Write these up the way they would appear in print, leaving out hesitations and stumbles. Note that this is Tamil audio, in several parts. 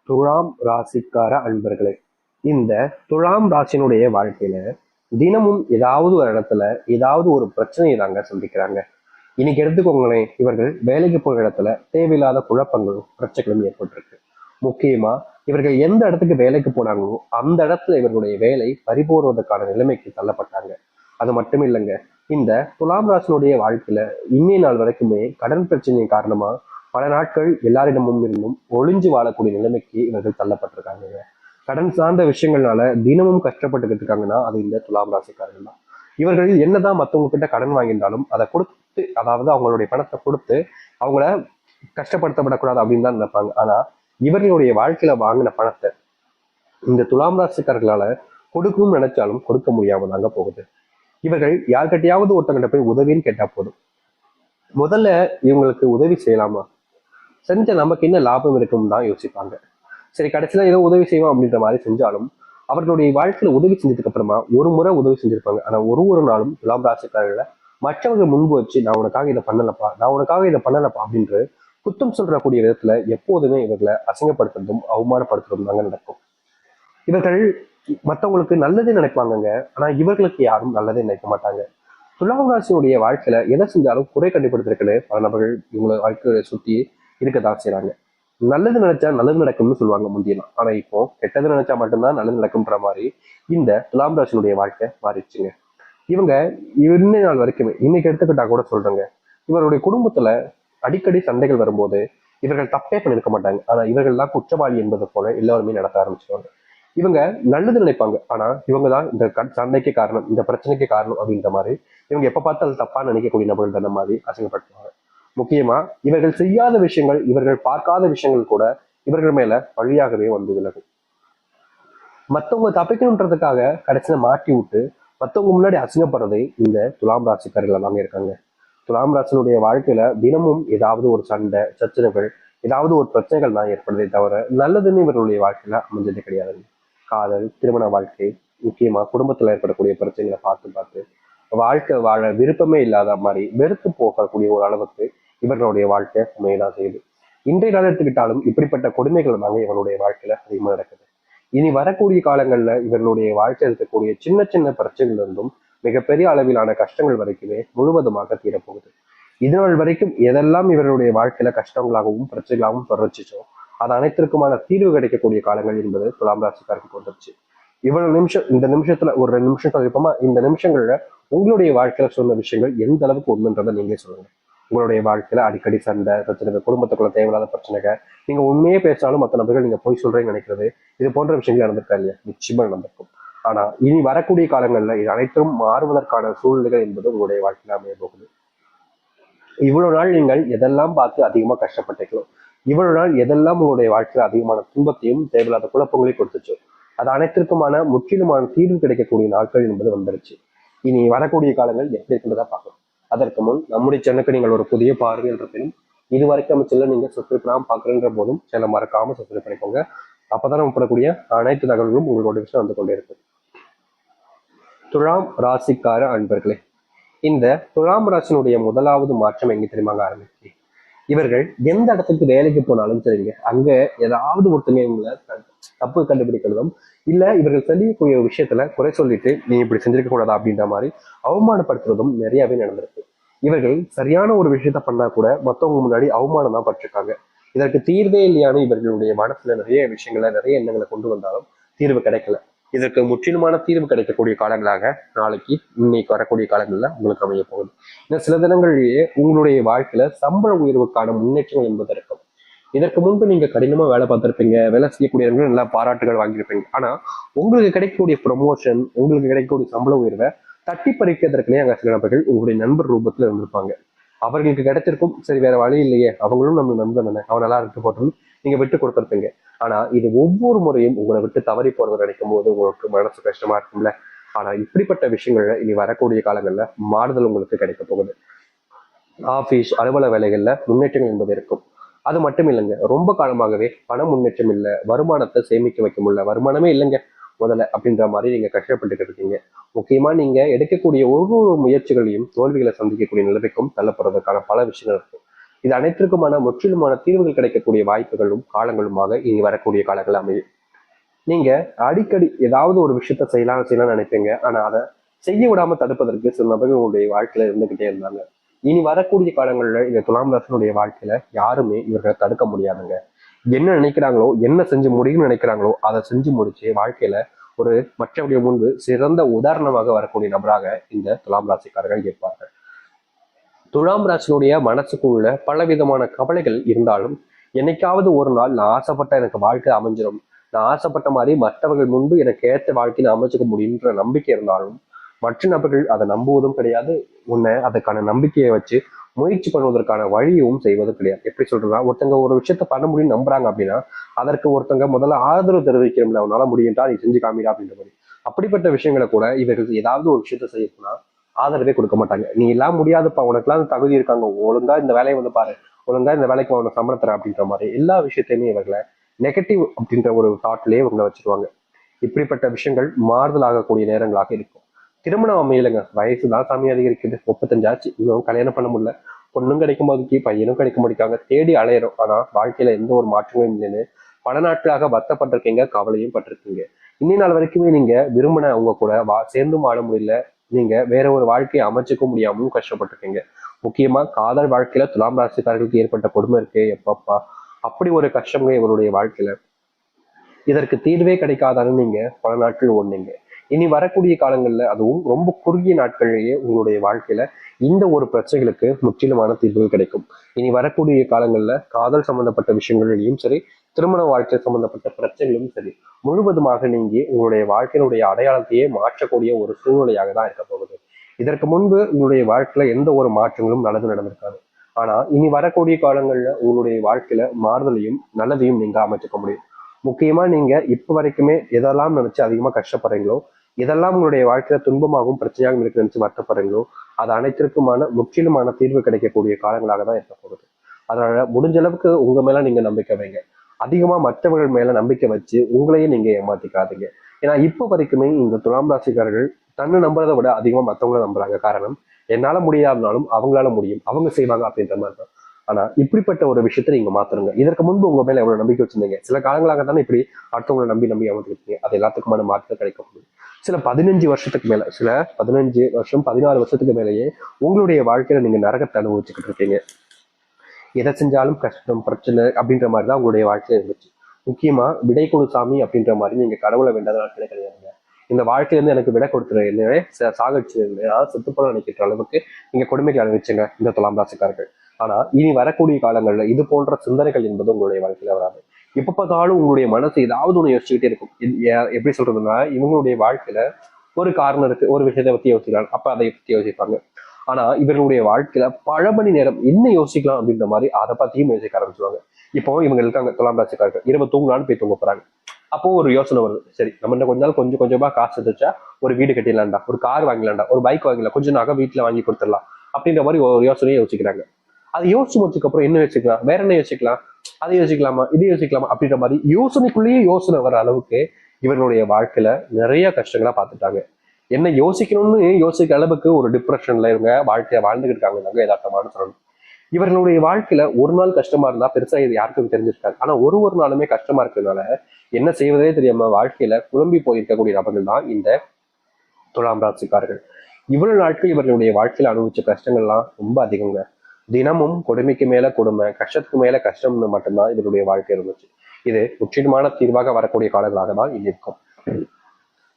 துலாம் ராசிக்கார அன்பர்களே, இந்த துலாம் ராசினுடைய வாழ்க்கையில தினமும் ஏதாவது ஒரு இடத்துல ஏதாவது ஒரு பிரச்சனையை தாங்க சந்திக்கிறாங்க. இன்னைக்கு எடுத்துக்கோங்களேன், இவர்கள் வேலைக்கு போகிற இடத்துல தேவையில்லாத குழப்பங்களும் பிரச்சனைகளும் ஏற்பட்டிருக்கு. முக்கியமா இவர்கள் எந்த இடத்துக்கு வேலைக்கு போனாங்களோ அந்த இடத்துல இவர்களுடைய வேலை பறிபோடுவதற்கான நிலைமைக்கு தள்ளப்பட்டாங்க. அது மட்டும் இல்லைங்க, இந்த துலாம் ராசினுடைய வாழ்க்கையில இன்னைய நாள் வரைக்குமே கடன் பிரச்சனை காரணமா பல நாட்கள் எல்லாரிடமும் இருந்தும் ஒளிஞ்சு வாழக்கூடிய நிலைமைக்கு இவர்கள் தள்ளப்பட்டிருக்காங்க. கடன் சார்ந்த விஷயங்கள்னால தினமும் கஷ்டப்பட்டுக்கிட்டு இருக்காங்கன்னா அது இந்த துலாம் ராசிக்காரர்கள் தான். இவர்கள் என்னதான் மற்றவங்க கிட்ட கடன் வாங்கியிருந்தாலும் அதை கொடுத்து, அதாவது அவங்களுடைய பணத்தை கொடுத்து அவங்கள கஷ்டப்படுத்தப்படக்கூடாது அப்படின்னு தான் நினைப்பாங்க. ஆனா இவர்களுடைய வாழ்க்கையில வாங்கின பணத்தை இந்த துலாம் ராசிக்காரர்களால கொடுக்கணும்னு நினைச்சாலும் கொடுக்க முடியாம தாங்க போகுது. இவர்கள் யார்கிட்டயாவது ஒருத்தங்கிட்ட போய் உதவின்னு கேட்டா போதும், முதல்ல இவங்களுக்கு உதவி செய்யலாமா, செஞ்ச நமக்கு என்ன லாபம் இருக்குன்னு தான் யோசிப்பாங்க. சரி, கடைசியில ஏதோ உதவி செய்வோம் அப்படின்ற மாதிரி செஞ்சாலும் அவர்களுடைய வாழ்க்கையில உதவி செஞ்சதுக்கு அப்புறமா ஒரு முறை உதவி செஞ்சிருப்பாங்க. ஆனா ஒரு நாளும் துலாம் ராசிக்காரர்களை மற்றவர்கள் முன்பு வச்சு நான் உனக்காக இதை பண்ணலப்பா, நான் உனக்காக இதை பண்ணலப்பா அப்படின்று குத்தம் சொல்றக்கூடிய விதத்துல எப்போதுமே இவர்களை அசிங்கப்படுத்துறதும் அவமானப்படுத்துறதும் தாங்க நடக்கும். இவர்கள் மற்றவங்களுக்கு நல்லதே நினைப்பாங்கங்க, ஆனா இவர்களுக்கு யாரும் நல்லதே நினைக்க மாட்டாங்க. துலாம் ராசியுடைய வாழ்க்கையில எதை செஞ்சாலும் குறை கண்டுபிடித்திருக்குன்னு பல நபர்கள் இவங்களை வாழ்க்கையை சுத்தி இருக்கதான் செய்றாங்க. நல்லது நினைச்சா நல்லது நடக்கும்னு சொல்லுவாங்க முந்தியெல்லாம். ஆனா இப்போ கெட்டது நினைச்சா மட்டும்தான் நல்லது நடக்கும்ன்ற மாதிரி இந்த துலாம் ராசினுடைய வாழ்க்கை மாறிடுச்சுங்க. இவங்க இன்ன நாள் வரைக்குமே, இன்னைக்கு எடுத்துக்கிட்டா கூட சொல்றேங்க, இவருடைய குடும்பத்துல அடிக்கடி சண்டைகள் வரும்போது இவர்கள் தப்பே பண்ணிருக்க மாட்டாங்க. ஆனா இவர்கள் தான் குற்றவாளி என்பது போல எல்லாருமே நடத்த ஆரம்பிச்சிருவாங்க. இவங்க நல்லது நினைப்பாங்க, ஆனா இவங்க தான் இந்த சண்டைக்கு காரணம், இந்த பிரச்சனைக்கு காரணம் அப்படின்ற மாதிரி இவங்க எப்ப பார்த்தாலும் தப்பா நினைக்கக்கூடிய நபர்கள் தான மாதிரி அசிங்கப்படுத்துவாங்க. முக்கியமா இவர்கள் செய்யாத விஷயங்கள், இவர்கள் பார்க்காத விஷயங்கள் கூட இவர்கள் மேல பழியாகவே வந்து விலகும். மத்தவங்க தப்பிக்கணுன்றதுக்காக கடைசியில மாட்டி விட்டு மத்தவங்க முன்னாடி அசிங்கப்படுறதே இந்த துலாம் ராசிக்காரர்கள் தாங்க இருக்காங்க. துலாம் ராசினுடைய வாழ்க்கையில தினமும் ஏதாவது ஒரு சண்டை சச்சரவுகள், ஏதாவது ஒரு பிரச்சனைகள் தான் ஏற்படுதே தவிர நல்லதுன்னு இவர்களுடைய வாழ்க்கையில அமைஞ்சது கிடையாது. காதல், திருமண வாழ்க்கை, முக்கியமா குடும்பத்துல ஏற்படக்கூடிய பிரச்சனைகளை பார்த்து பார்த்து வாழ்க்கை வாழ விருப்பமே இல்லாத மாதிரி வெறுத்து போகக்கூடிய ஒரு அளவுக்கு இவர்களுடைய வாழ்க்கை அமையதான் செய்யுது. இன்றைய நாள் எடுத்துக்கிட்டாலும் இப்படிப்பட்ட கொடுமைகள் தாங்க இவருடைய வாழ்க்கையில அதிகமா நடக்குது. இனி வரக்கூடிய காலங்கள்ல இவர்களுடைய வாழ்க்கையில் இருக்கக்கூடிய சின்ன சின்ன பிரச்சனைகள் இருந்தும் மிகப்பெரிய அளவிலான கஷ்டங்கள் வரைக்குமே முழுவதுமாக தீரப்போகுது. இதுநாள் வரைக்கும் எதெல்லாம் இவர்களுடைய வாழ்க்கையில கஷ்டங்களாகவும் பிரச்சனைகளாகவும் தொடர்ச்சிச்சோ அது அனைத்திற்குமான தீர்வு கிடைக்கக்கூடிய காலங்கள் என்பது துலாம் ராசிக்காருக்கு வந்துருச்சு. இவ்வளவு நிமிஷம், இந்த நிமிஷத்துல ஒரு 2 நிமிஷம் கழிப்போமா, இந்த நிமிஷங்கள்ல உங்களுடைய வாழ்க்கையில சொன்ன விஷயங்கள் எந்த அளவுக்கு உண்மைன்றதை நீங்களே சொல்லுங்க. உங்களுடைய வாழ்க்கையில அடிக்கடி சண்டை பிரச்சனைகள், குடும்பத்துக்குள்ள தேவையில்லாத பிரச்சனைகள், நீங்க உண்மையே பேசினாலும் மற்ற நபர்கள் நீங்க போய் சொல்றேன்னு நினைக்கிறது, இது போன்ற விஷயங்கள் நடந்திருக்கா இல்லையா? நிச்சயமா நடந்திருக்கும். ஆனா இனி வரக்கூடிய காலங்கள்ல இது அனைத்தும் மாறுவதற்கான சூழ்நிலைகள் என்பது உங்களுடைய வாழ்க்கையில அமைய போகுது. இவ்வளவு நாள் நீங்கள் எதெல்லாம் பார்த்து அதிகமா கஷ்டப்பட்டுக்கலாம், இவ்வளவு நாள் எதெல்லாம் உங்களுடைய வாழ்க்கையில அதிகமான துன்பத்தையும் தேவையில்லாத குழப்பங்களையும் கொடுத்துச்சோ அது அனைத்திற்குமான முற்றிலுமான தீர்வு கிடைக்கக்கூடிய நாட்கள் என்பது வந்துருச்சு. இனி வரக்கூடிய காலங்கள் எப்படி இருக்கின்றதா பார்க்கலாம். அதற்கு முன் நம்முடைய சேனலுக்கு நீங்கள் ஒரு புதிய பார்வை என்ற பெரும் இது வரைக்கும் அமைச்சல நீங்க சப்ஸ்கிரைப் பண்ணாம பாக்குறன்ற போதும் சேனலை மறக்காம சப்ஸ்கிரைப் பண்ணிக்கோங்க. அப்பதான் நம்ம போடக்கூடிய அனைத்து தகவல்களும் உங்களோட விஷயம் வந்து கொண்டே இருக்கு. துலாம் ராசிக்கார அன்பர்களே, இந்த துலாம் ராசினுடைய முதலாவது மாற்றம் எங்க தெரியுமாங்க ஆரம்பிச்சு, இவர்கள் எந்த இடத்துக்கு வேலைக்கு போனாலும் சரிங்க, அங்க ஏதாவது ஒருத்தங்க இவங்களை தப்பு கண்டுபிடிக்கிறதும் இல்ல இவர்கள் செய்யக்கூடிய விஷயத்துல குறை சொல்லிட்டு நீ இப்படி செஞ்சிருக்க கூடாதா அப்படின்ற மாதிரி அவமானப்படுத்துறதும் நிறையவே நடந்திருக்கு. இவர்கள் சரியான ஒரு விஷயத்த பண்ணா கூட மத்தவங்க முன்னாடி அவமானம் தான் பட்டிருக்காங்க. இதற்கு தீர்வே இல்லையான இவர்களுடைய மனசுல நிறைய விஷயங்களை நிறைய எண்ணங்களை கொண்டு வந்தாலும் தீர்வு கிடைக்கல. இதற்கு முற்றிலுமான தீர்வு கிடைக்கக்கூடிய காலங்களாக நாளைக்கு இன்னைக்கு வரக்கூடிய காலங்கள்ல உங்களுக்கு அமைய போகுது. இன்னும் சில தினங்களிலேயே உங்களுடைய வாழ்க்கையில சம்பள உயர்வுக்கான முன்னேற்றங்கள் என்பது இருக்கும். இதற்கு முன்பு நீங்க கடினமா வேலை பார்த்திருப்பீங்க, வேலை செய்யக்கூடியவர்கள் நல்லா பாராட்டுகள் வாங்கியிருப்பீங்க. ஆனா உங்களுக்கு கிடைக்கக்கூடிய ப்ரொமோஷன், உங்களுக்கு கிடைக்கக்கூடிய சம்பள உயர்வை தட்டி பறிக்கிறதுக்குனே அங்க சில நபர்கள் உங்களுடைய நண்பர் ரூபத்துல இருந்திருப்பாங்க. அவர்களுக்கு கிடைச்சிருக்கும், சரி வேற வழி இல்லையே, அவங்களும் நம்ம நண்பன் தானே, அவன் நல்லா இருக்கு போட்டோம் நீங்க விட்டு கொடுத்துருப்பீங்க. ஆனா இது ஒவ்வொரு முறையும் உங்களை விட்டு தவறி போறதை நினைக்கும் போது உங்களுக்கு மனசு கஷ்டமா இருக்கும்ல. ஆனா இப்படிப்பட்ட விஷயங்கள்ல இனி வரக்கூடிய காலங்கள்ல மாறுதல் உங்களுக்கு கிடைக்க போகுது. ஆபீஸ் அலுவலக வேலைகள்ல முன்னேற்றங்கள் என்பது இருக்கும். அது மட்டும் இல்லைங்க, ரொம்ப காலமாகவே பண முன்னேற்றம் இல்லை, வருமானத்தை சேமிக்க வைக்க முடியல, வருமானமே இல்லைங்க முதல்ல அப்படின்ற மாதிரி நீங்க கஷ்டப்பட்டுக்கிட்டு இருக்கீங்க. முக்கியமா நீங்க எடுக்கக்கூடிய ஒவ்வொரு முயற்சிகளையும் தோல்விகளை சந்திக்கக்கூடிய நிலைமைக்கும் தள்ளப்படுறதுக்கான பல விஷயங்கள் இருக்கு. இது அனைத்திற்குமான முற்றிலுமான தீர்வுகள் கிடைக்கக்கூடிய வாய்ப்புகளும் காலங்களுமாக இனி வரக்கூடிய காலங்கள் அமையும். நீங்க அடிக்கடி ஏதாவது ஒரு விஷயத்த செய்யலாம்னு நினைப்பீங்க. ஆனா அதை செய்ய விடாம தடுப்பதற்கு சில நபர்கள் உங்களுடைய வாழ்க்கையில இருந்துகிட்டே இருந்தாங்க. இனி வரக்கூடிய காலங்கள்ல இந்த துலாம் ராசினுடைய வாழ்க்கையில யாருமே இவர்களை தடுக்க முடியாதுங்க. என்ன நினைக்கிறாங்களோ, என்ன செஞ்சு முடியும்னு நினைக்கிறாங்களோ அதை செஞ்சு முடிச்சு வாழ்க்கையில ஒரு மற்றவருடைய முன்பு சிறந்த உதாரணமாக வரக்கூடிய நபராக இந்த துலாம் ராசிக்காரர்கள் இருப்பார்கள். துலாம் ராசினுடைய மனசுக்குள்ள பல விதமான கவலைகள் இருந்தாலும், என்னைக்காவது ஒரு நாள் நான் ஆசைப்பட்ட எனக்கு வாழ்க்கை அமைஞ்சிடும், நான் ஆசைப்பட்ட மாதிரி மற்றவர்கள் முன்பு எனக்கு ஏற்ற வாழ்க்கையை அமைச்சுக்க முடியுன்ற நம்பிக்கை இருந்தாலும், மற்ற நபர்கள் அதை நம்புவதும் கிடையாது. உன்னை அதுக்கான நம்பிக்கையை வச்சு முயற்சி பண்ணுவதற்கான வழியும் செய்வதும் கிடையாது. எப்படி சொல்றதுன்னா, ஒருத்தங்க ஒரு விஷயத்த பண்ண முடியும்னு நம்புறாங்க அப்படின்னா அதற்கு ஒருத்தங்க முதல்ல ஆதரவு தெரிவிக்கிறோம்ல, அவனால முடியும்டா, நீ செஞ்சு காமிடா அப்படின்ற மாதிரி. அப்படிப்பட்ட விஷயங்களை கூட இவர்கள் ஏதாவது ஒரு விஷயத்த செய்யணும்னா ஆதரவே கொடுக்க மாட்டாங்க. நீ எல்லாம் முடியாதுப்பா, உனக்குலாம் தகுதி இருக்காங்க, ஒழுங்கா இந்த வேலையை வந்து பாரு, ஒழுங்கா இந்த வேலைக்கு அவனை சம்பளம் அப்படின்ற மாதிரி எல்லா விஷயத்தையுமே இவர்களை நெகட்டிவ் அப்படின்ற ஒரு தாட்லயே இவங்களை வச்சிருவாங்க. இப்படிப்பட்ட விஷயங்கள் மாறுதல் ஆகக்கூடிய நேரங்களாக இருக்கும். திருமணம் அமையலைங்க, வயசுதான் சாமி அதிகரிக்குது, 35 ஆச்சு, இன்னும் கல்யாணம் பண்ண முடியல, பொண்ணும் கிடைக்கும் போதுக்கு பையனும் கிடைக்க முடிக்காங்க, தேடி அலையிறோம், ஆனா வாழ்க்கையில எந்த ஒரு மாற்றமும் இல்லைன்னு பல நாட்களாக வருத்தப்பட்டிருக்கீங்க, கவலையும் பட்டிருக்கீங்க. இன்னி நாள் வரைக்குமே நீங்க விரும்பின அவங்க கூட சேர்ந்தும் வாழ முடியல, நீங்க வேற ஒரு வாழ்க்கையை அமைச்சுக்க முடியாமலும் கஷ்டப்பட்டிருக்கீங்க. முக்கியமா காதல் வாழ்க்கையில துலாம் ராசிக்காரர்களுக்கு ஏற்பட்ட கொடுமை இருக்கு எப்பப்பா, அப்படி ஒரு கஷ்டங்க இவருடைய வாழ்க்கையில. இதற்கு தீர்வே கிடைக்காதான்னு நீங்க பல நாட்கள் ஓடுனீங்க. இனி வரக்கூடிய காலங்கள்ல, அதுவும் ரொம்ப குறுகிய நாட்கள்லேயே உங்களுடைய வாழ்க்கையில இந்த ஒரு பிரச்சனைகளுக்கு முற்றிலுமான தீர்வுகள் கிடைக்கும். இனி வரக்கூடிய காலங்கள்ல காதல் சம்பந்தப்பட்ட விஷயங்களிலும் சரி, திருமண வாழ்க்கை சம்பந்தப்பட்ட பிரச்சனைகளும் சரி, முழுவதுமாக நீங்கி உங்களுடைய வாழ்க்கையினுடைய அடையாளத்தையே மாற்றக்கூடிய ஒரு சூழ்நிலையாக தான் இருக்க போகுது. இதற்கு முன்பு உங்களுடைய வாழ்க்கையில எந்த ஒரு மாற்றங்களும் நடந்திருக்காது. ஆனா இனி வரக்கூடிய காலங்கள்ல உங்களுடைய வாழ்க்கையில மாறுதலையும் நல்லதையும் நீங்க அமைச்சுக்க முடியும். முக்கியமா நீங்க இப்ப வரைக்குமே எதெல்லாம் நினைச்சு அதிகமா கஷ்டப்படுறீங்களோ, இதெல்லாம் உங்களுடைய வாழ்க்கையில துன்பமாகவும் பிரச்சனையாகவும் இருக்கு நினைச்சு வருத்தப்படுறீங்களோ, அது அனைத்திற்குமான முற்றிலுமான தீர்வு கிடைக்கக்கூடிய காலங்களாக தான் இருக்க போகுது. அதனால முடிஞ்ச அளவுக்கு உங்க மேல நீங்க நம்பிக்கை வைங்க. அதிகமா மற்றவர்கள் மேல நம்பிக்கை வச்சு உங்களையும் நீங்க ஏமாத்திக்காதீங்க. ஏன்னா இப்ப வரைக்குமே இந்த துலாம் ராசிக்காரர்கள் தன்னை நம்புறதை விட அதிகமா மற்றவங்கள நம்புறாங்க. காரணம், என்னால முடியாதுனாலும் அவங்களால முடியும், அவங்க செய்வாங்க அப்படின்ற மாதிரி தான். ஆனா இப்படிப்பட்ட ஒரு விஷயத்த நீங்க மாத்தணுங்க. இதற்கு முன்பு உங்க மேல எவ்வளவு நம்பிக்கை வச்சிருந்தீங்க, சில காலங்களாக தானே இப்படி அடுத்தவங்களை நம்பி ஏமாத்திருக்கீங்க. அது எல்லாத்துக்குமான மாற்றம் கிடைக்க முடியும். சில 15 வருஷத்துக்கு மேல, சில 15 வருஷம் 16 வருஷத்துக்கு மேலேயே உங்களுடைய வாழ்க்கையில நீங்க நரகத்தை அனுபவிச்சுக்கிட்டு இருக்கீங்க. எதை செஞ்சாலும் கஷ்டம் பிரச்சனை அப்படின்ற மாதிரி தான் உங்களுடைய வாழ்க்கையில இருந்துச்சு. முக்கியமா விடை கொடு சாமி அப்படின்ற மாதிரி நீங்க கடவுளை வேண்டாத நாட்களே கிடையாதுங்க. இந்த வாழ்க்கையில இருந்து எனக்கு விடை கொடுத்துரு, என்னவே சாகடிச்சு செத்துப்போல நினைக்கிற அளவுக்கு நீங்க கொடுமைக்கு அனுபவிச்சுங்க இந்த துலாம் ராசிக்காரர்கள். ஆனா இனி வரக்கூடிய காலங்கள்ல இது போன்ற சிந்தனைகள் என்பது உங்களுடைய வாழ்க்கையில வராது. எப்ப பார்த்தாலும் உங்களுடைய மனசு ஏதாவது ஒண்ணு யோசிச்சுக்கிட்டே இருக்கும். எப்படி சொல்றதுன்னா, இவங்களுடைய வாழ்க்கையில ஒரு காரணம் இருக்கு, ஒரு விஷயத்தை பத்தி யோசிக்கிறாங்க, அப்ப அதை பத்தி யோசிப்பாங்க. ஆனா இவர்களுடைய வாழ்க்கையில பல மணி நேரம் என்ன யோசிக்கலாம் அப்படின்ற மாதிரி அதை பத்தியும் யோசிக்க ஆரம்பிச்சுவாங்க. இப்போ இவங்க இருக்காங்க துலாம் ராசிக்காரர்கள், இரவு தூங்கலான்னு போய் தூங்க போறாங்க. அப்போ ஒரு யோசனை வருது, சரி நம்ம கொஞ்ச நாள் கொஞ்சம் கொஞ்சமா காசு வச்சா ஒரு வீடு கட்டிடலாம்டா, ஒரு கார் வாங்கலாம்டா, ஒரு பைக் வாங்கலாம், கொஞ்சம் நகை வீட்டுல வாங்கி கொடுத்துடலாம் அப்படின்ற மாதிரி ஒரு யோசனையை யோசிக்கிறாங்க. அதை யோசிச்சு முடிச்சதுக்கு அப்புறம் என்ன யோசிக்கலாம், வேற என்ன யோசிக்கலாம், அதை யோசிக்கலாமா, இது யோசிக்கலாமா அப்படின்ற மாதிரி யோசனைக்குள்ளேயே யோசனை வர அளவுக்கு இவர்களுடைய வாழ்க்கையில நிறைய கஷ்டங்களா பார்த்துட்டாங்க. என்ன யோசிக்கணும்னு யோசிக்கிற அளவுக்கு ஒரு டிப்ரெஷன்ல இவங்க வாழ்க்கைய வாழ்ந்துகிட்டு இருக்காங்க. யதார்த்தமான சொல்லணும். இவர்களுடைய வாழ்க்கையில ஒரு நாள் கஷ்டமா இருந்தா பெருசா இது யாருக்கும் தெரிஞ்சிருக்காது. ஆனா ஒரு நாளுமே கஷ்டமா இருக்கிறதுனால என்ன செய்வதே தெரியாம வாழ்க்கையில குழம்பி போயிருக்கக்கூடிய நபர்கள் தான் இந்த துலாம் ராசிக்காரர்கள். இவ்வளவு நாட்கள் இவர்களுடைய வாழ்க்கையில அனுபவிச்ச கஷ்டங்கள்லாம் ரொம்ப அதிகங்க. தினமும் கொடுமைக்கு மேல கொடுமை, கஷ்டத்துக்கு மேல கஷ்டம்னு மட்டும்தான் இவருடைய வாழ்க்கை இருந்துச்சு. இது முற்றிலுமான தீர்வாக வரக்கூடிய காலங்களாக தான் இது இருக்கும்.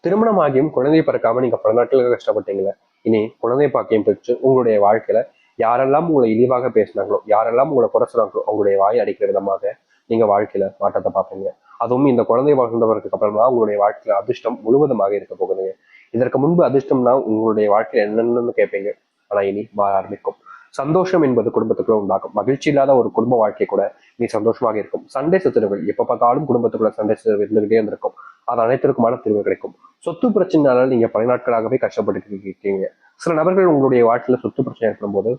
திருமணமாகியும் குழந்தை பிறக்காம நீங்க பல நாட்களுக்கு கஷ்டப்பட்டீங்களே, இனி குழந்தை பாக்கியம் பெற்று உங்களுடைய வாழ்க்கையில யாரெல்லாம் உங்களை இழிவாக பேசினாங்களோ, யாரெல்லாம் உங்களை குறை சொன்னாங்களோ, அவங்களுடைய வாயை அடிக்கிற விதமாக நீங்க வாழ்க்கையில மாற்றத்தை பார்ப்பீங்க. அதுவும் இந்த குழந்தை வாழ்ந்தவருக்கு அப்புறமா உங்களுடைய வாழ்க்கையில அதிர்ஷ்டம் முழுவதுமாக இருக்க போகுதுங்க. இதற்கு முன்பு அதிர்ஷ்டம்னா உங்களுடைய வாழ்க்கையில என்னென்னு கேட்பீங்க. ஆனா இனி மாற ஆரம்பிக்கும். சந்தோஷம் என்பது குடும்பத்துக்குள்ள உண்டாகும். மகிழ்ச்சி இல்லாத ஒரு குடும்ப வாழ்க்கை கூட நீ சந்தோஷமாக இருக்கும். சண்டை சச்சரவுகள் எப்ப பார்த்தாலும் குடும்பத்துக்குள்ள சண்டை சச்சரவு இருந்துகிட்டே இருந்திருக்கும். அது அனைத்திற்குமான தீர்வு கிடைக்கும். சொத்து பிரச்சனைனால நீங்க பல நாட்களாகவே கஷ்டப்பட்டு இருக்கீங்க. சில நபர்கள் உங்களுடைய வாழ்க்கையில சொத்து பிரச்சனை ஏற்படும் போது,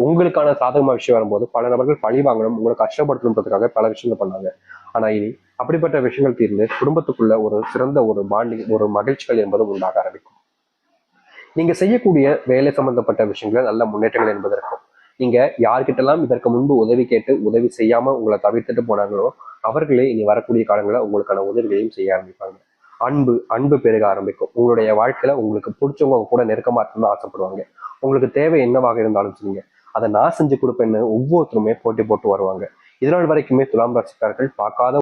உங்களுக்கான சாதகமான விஷயம் வரும்போது பல நபர்கள் பழி வாங்கணும், உங்களை கஷ்டப்படுத்தணுன்றதுக்காக பல விஷயங்கள் பண்ணாங்க. ஆனா இனி அப்படிப்பட்ட விஷயங்கள் தீர்ந்து குடும்பத்துக்குள்ள ஒரு சிறந்த ஒரு பாண்டிங், ஒரு மகிழ்ச்சிகள் என்பதும் உண்டாக ஆரம்பிக்கும். நீங்க செய்யக்கூடிய வேலை சம்பந்தப்பட்ட விஷயங்கள நல்ல முன்னேற்றங்கள் என்பது இருக்கும். நீங்க யார்கிட்டலாம் இதற்கு முன்பு உதவி கேட்டு உதவி செய்யாம உங்களை தவிர்த்துட்டு போனாங்களோ அவர்களே இனி வரக்கூடிய காலங்களில் உங்களுக்கான உதவிகளையும் செய்ய ஆரம்பிப்பாங்க. அன்பு அன்பு பெருக ஆரம்பிக்கும். உங்களுடைய வாழ்க்கையில உங்களுக்கு பிடிச்சவங்க கூட நெருக்கமா இருக்கணும்னு ஆசைப்படுவாங்க. உங்களுக்கு தேவை என்னவாக இருந்தாலும் சரிங்க, அதை நான் செஞ்சு கொடுப்பேன்னு ஒவ்வொருத்தருமே போட்டி போட்டு வருவாங்க. இதனால் வரைக்குமே துலாம் ராசிக்காரர்கள் பார்க்காத